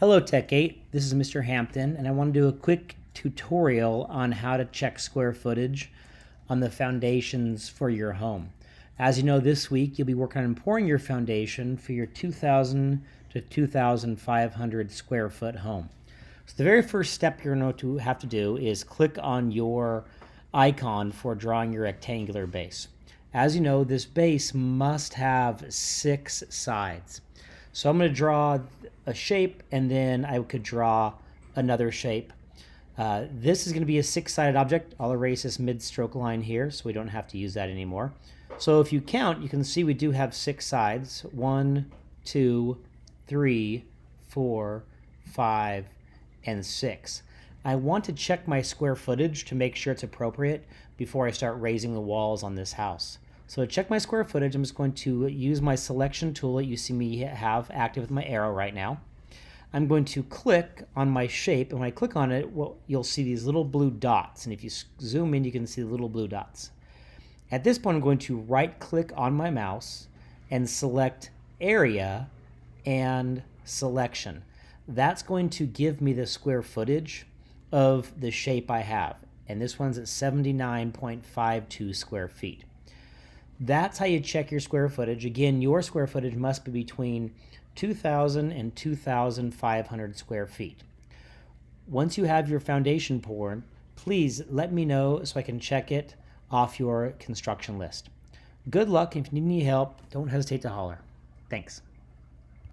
Hello Tech 8, this is Mr. Hampton and I want to do a quick tutorial on how to check square footage on the foundations for your home. As you know, this week you'll be working on pouring your foundation for your 2,000 to 2,500 square foot home. So the very first step you're going to have to do is click on your icon for drawing your rectangular base. As you know, this base must have 6 sides. So I'm going to draw a shape and then I could draw another shape. This is going to be a 6-sided object. I'll erase this mid-stroke line here so we don't have to use that anymore. So if you count, you can see we do have 6 sides. 1, 2, 3, 4, 5, and 6. I want to check my square footage to make sure it's appropriate before I start raising the walls on this house. So to check my square footage, I'm just going to use my selection tool that you see me have active with my arrow right now. I'm going to click on my shape, and when I click on it, you'll see these little blue dots. And if you zoom in, you can see the little blue dots. At this point, I'm going to right-click on my mouse and select Area and Selection. That's going to give me the square footage of the shape I have. And this one's at 79.52 square feet. That's how you check your square footage. Again, your square footage must be between 2,000 and 2,500 square feet. Once you have your foundation poured, please let me know so I can check it off your construction list. Good luck. If you need any help, don't hesitate to holler. Thanks.